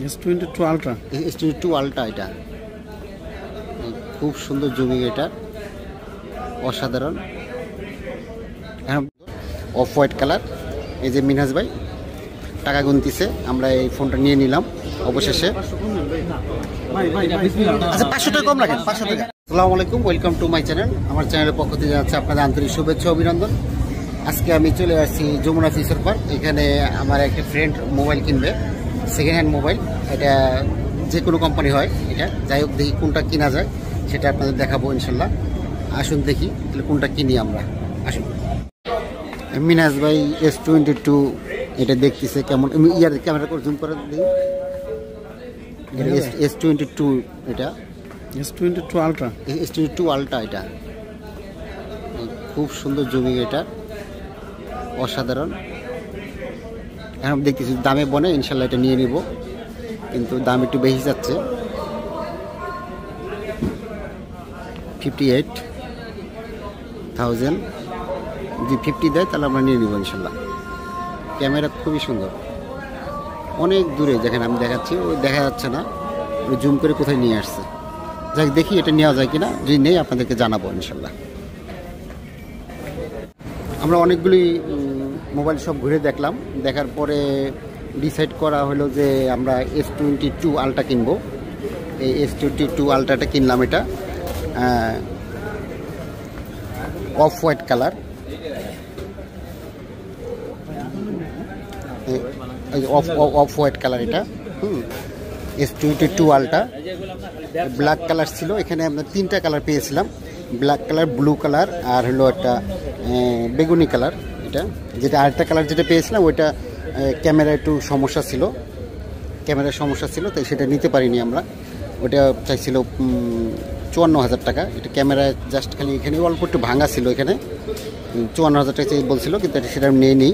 S22 ultra, S22 ultra. এটা খুব সুন্দর জুমিং, এটা অসাধারণ, অফ হোয়াইট কালার। এই যে মিনহাজ ভাই টাকা গুনতিছে, আমরা এই ফোনটা নিয়ে নিলাম অবশেষে। আচ্ছা 500 টাকা কম রাখেন, 500 টাকা। আসসালামু আলাইকুম, ওয়েলকাম টু মাই চ্যানেল। আমার চ্যানেলের পক্ষ থেকে যাচ্ছে আপনাদের আন্তরিক শুভেচ্ছা অভিনন্দন। আজকে আমি চলে আসছি যমুনা ফিচার পার্ক। এখানে আমার একটা ফ্রেন্ড মোবাইল কিনবে, সেকেন্ড হ্যান্ড মোবাইল। এটা যে কোনো কোম্পানি হয়, এটা যাই হোক, দেখি কোনটা কিনা যায় সেটা আপনাদের দেখাবো ইনশাল্লাহ। আসুন দেখি তাহলে কোনটা কিনি আমরা। আসুন। মিনহাজ ভাই S22 এটা দেখতেছে কেমন, ইয়ার ক্যামেরা করে জুম করে দেখি। S22 এটা S22 আলট্রা, S22 আলট্রা। এটা খুব সুন্দর জুমিং, এটা অসাধারণ। এখন দেখতেছি দামে বনে, ইনশাল্লাহ এটা নিয়ে নিব, কিন্তু দাম একটু বেশি যাচ্ছে। 58,000। যদি 50 দেয় তাহলে আমরা নিয়ে নিব ইনশাল্লাহ। ক্যামেরা খুবই সুন্দর, অনেক দূরে যেখানে আমি দেখাচ্ছি ওই দেখা যাচ্ছে না, ওই জুম করে কোথায় নিয়ে আসছে। যাক দেখি এটা নেওয়া যায় কিনা, যদি নেই আপনাদেরকে জানাবো ইনশাল্লাহ। আমরা অনেকগুলি মোবাইল সব ঘুরে দেখলাম, দেখার পরে ডিসাইড করা হলো যে আমরা S22 আলট্রা কিনবো। এই S22 আলট্রাটা কিনলাম। এটা off white colour, off white colour. এটা S22 আলট্রা। ব্ল্যাক কালার ছিল, এখানে আমরা 3টা কালার পেয়েছিলাম, ব্ল্যাক কালার, ব্লু কালার আর হলো একটা বেগুনি কালার। এটা যেটা আরেকটা কালার যেটা পেয়েছিলাম ওইটা ক্যামেরা একটু সমস্যা ছিল, তাই সেটা নিতে পারিনি আমরা। ওটা চাইছিল 54,000 টাকা। এটা ক্যামেরা জাস্ট খালি এখানে অল্প একটু ভাঙা ছিল, এখানে 54,000 টাকা চাই বলছিল, কিন্তু সেটা নেই।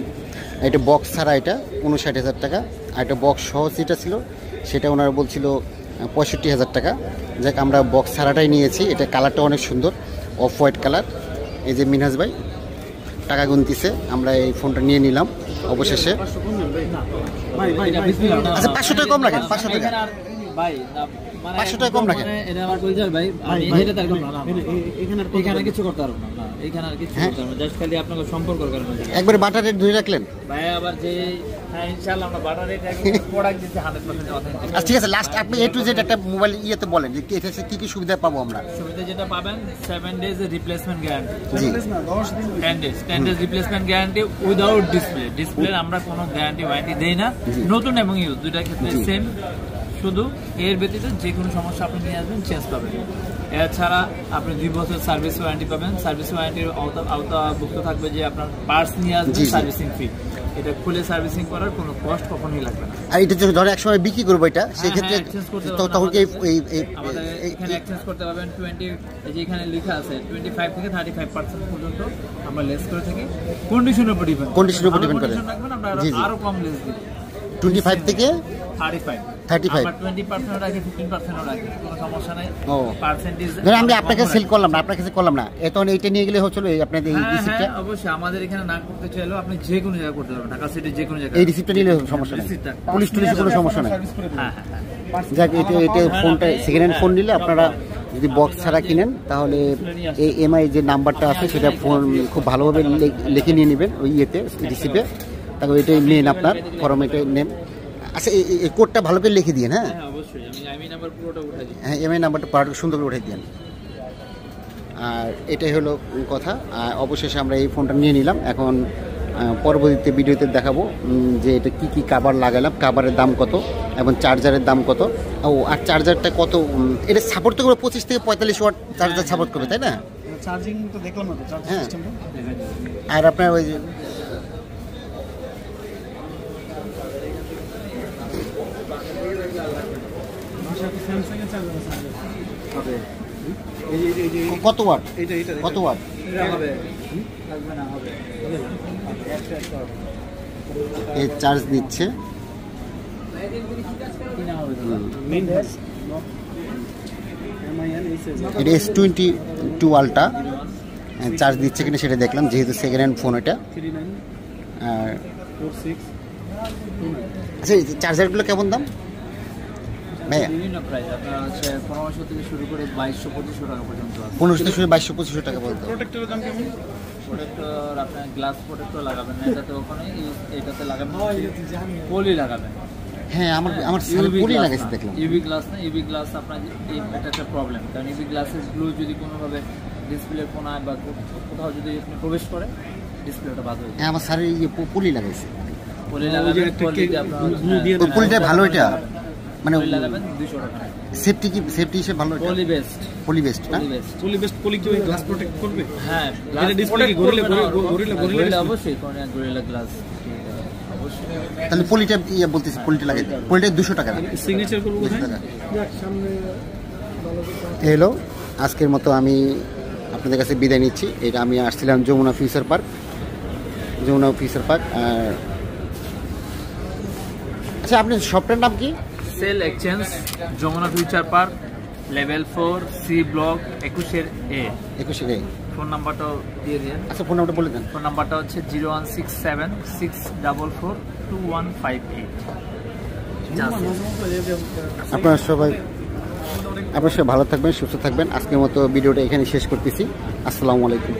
এটা বক্স ছাড়া এটা 59,000 টাকা। আর একটা বক্স সহ যেটা ছিল সেটা ওনারা বলছিল 65,000 টাকা। যাক আমরা বক্স ছাড়াটাই নিয়েছি। এটা কালারটা অনেক সুন্দর, অফ হোয়াইট কালার। এই যে মিনহাজ ভাই টাকা গুনতিছে, আমরা এই ফোনটা নিয়ে নিলাম অবশেষে। আচ্ছা 500 টাকা কম রাখেন, 500 টাকা, 500 টাকা কম রাখেন। এটা আমার পরিচয় ভাই, আমি এটা তার কোনো না, এখানে কিছু করতে পারবো না, এখানে আর কিছু করতে পারবো না, জাস্ট খালি আপনাকে সম্পর্ক করার জন্য। একবারে বাটার রেট ধরে রাখলেন ভাই। আবার যে ইনশাআল্লাহ আমরা বাটার রেট প্রোডাক্ট দিতে 100% অথেন্টিক। আচ্ছা ঠিক আছে, লাস্ট আপনি A to Z একটা মোবাইল ইয়েতে বলেন যে এটা কি কি সুবিধা পাবো আমরা। সুবিধা যেটা পাবেন 7 days রিপ্লেসমেন্ট গ্যারান্টি, জি 10 days replacement guarantee without display. আমরা কোনো গ্যারান্টি ওয়ারেন্টি দেই না, নতুন এবং ইউজ দুইটার ক্ষেত্রে সেম। শুধু এর ব্যতীত যে কোনো সমস্যা আপনি নিয়ে আসবেন, চেঞ্জ পাবেন। এছাড়া আপনি 2 বছর সার্ভিস ওয়ারেন্টি পাবেন। সার্ভিস ওয়ারেন্টির আওতাভুক্ত থাকবে যে আপনার পার্টস নিয়ে আসবেন, সার্ভিসিং ফি। এটা খুলে সার্ভিসিং করার কোনো কস্ট কখনোই লাগবে না। আর এটা যদি ধরে একসময় বিক্রি করবো এটা, সেই ক্ষেত্রে তখন কি আমাদের এখানে এক্সচেঞ্জ করতে পারবেন 20, এই যে এখানে লেখা আছে 25 থেকে 35% পর্যন্ত আমরা লেস করে থাকি। কন্ডিশনের উপর ডিপেন্ড করে আমরা আরো কম লেস দিই, 25 থেকে 35 আমরা 20% রাখি, 15% রাখি, কোনো সমস্যা নাই। পার্সেন্টেজ আমি আপনাকে সেল করলাম না, আপনার কাছে করলাম না, এখন এইটা নিয়ে গেলে হচ্ছিল আপনাদের এই রিসিপ্টটা। অবশ্যই আমাদের এখানে না করতে চাইলেও আপনি যে কোনো জায়গায় করতে পারবেন, ঢাকা সিটি যে কোনো জায়গায়। এই রিসিপ্টটা নিলে সমস্যা নেই, পুলিশ টুলিশের কোনো সমস্যা নেই। হ্যাঁ। যাক এটা ফোনটা সেকেন্ড হ্যান্ড ফোন নিলে আপনারা যদি বক্স ছাড়া কিনেন তাহলে এই এমআই যে নাম্বারটা আছে সেটা ফোন খুব ভালোভাবে লিখে নিয়ে নেবেন ওই ইয়েতে, রিসিপে। তারপর এটাই নেন, আপনার ফর্ম এটা নেন। আচ্ছা এই কোডটা ভালো করে লিখে দিন। হ্যাঁ অবশ্যই, আমি এমআই নাম্বার পুরোটা উঠাই দিই। হ্যাঁ এমআই নাম্বারটা সুন্দর করে উঠাই দিন। আর এটাই হলো কথা। আর অবশেষে আমরা এই ফোনটা নিয়ে নিলাম। এখন পরবর্তীতে ভিডিওতে দেখাবো যে এটা কি কি কাভার লাগালাম, কাভারের দাম কত এবং চার্জারের দাম কত। আর চার্জারটা কত, এটা সাপোর্ট তো করবে 25 থেকে 45 ওয়াট চার্জার সাপোর্ট করবে, তাই না? চার্জিং তো দেখলাম না, চার্জিং সিস্টেমটা। আর আপনার ওই কত ওয়াট, কত ওয়াট এই চার্জ নিচ্ছে। এটা S22 আলট্রা চার্জ দিচ্ছে কিনা সেটা দেখলাম, যেহেতু সেকেন্ড হ্যান্ড ফোন এটা। আর আচ্ছা চার্জারগুলো কেমন দাম? ভাইয়া বিভিন্ন প্রাইস আপনার হচ্ছে 1500 থেকে শুরু করে 2200-2500 টাকা পর্যন্ত আছে। 1500 থেকে শুরু 2200-2500 টাকা বলতো। প্রোটেক্টরের দাম কেমন? প্রোটেক্টর আপনার গ্লাস প্রোটেক্টর লাগাবেন না, এটাতে ওখানে এটাতে লাগাবেন পলি লাগাবেন। হ্যাঁ আমার পলি লাগাইছে দেখলাম। ইউভি গ্লাস না, ইউভি গ্লাস আপনার এটা একটা প্রবলেম, কারণ ইউভি গ্লাসের গ্লু যদি কোনোভাবে ডিসপ্লে কোনায় বা কোথাও যদি আপনি প্রবেশ করে ডিসপ্লেটা বাদ হয়ে যায়। হ্যাঁ আমার স্যারের পলি লাগাইছে। পলি লাগাবেন, পলিতে আপনার ওই পলিটা ভালো এটা মানে পলি লাগাবেন 200 টাকা। সেফটি হিসেবে ভালো এটা। পলি বেস্ট, পলি বেস্ট না? ফুলি বেস্ট পলি কি ওই গ্লাস প্রোটেক্ট করবে? হ্যাঁ এটা ডিসপ্লে কি গরিলা অবশ্যই কোন গরিলা গ্লাস অবশ্যই। তাহলে পলিটা বলতেছি পলিটা লাগাই দিই। পলিটা 200 টাকা না? সিগনেচার করব 200 কোথায়? টাকা। হ্যালো, আজকের মতো আমি আপনাদের কাছে বিদায় নিচ্ছি। এটা আমি আসছিলাম যমুনা ফিউচার পার্ক। আর আচ্ছা আপনার শপটার নাম কি? Cell exchange Jamuna future park, level 4 C block 21A। 21 phone নাম্বারটাও দিয়ে দিন। আচ্ছা ফোন নাম্বারটা বলে দেন। ফোন নাম্বারটা হচ্ছে 01676442158। আপনারা সবাই ভালো থাকবেন, সুস্থ থাকবেন। আজকের মতো ভিডিওটা এখানে শেষ করতেছি। আসসালামু আলাইকুম।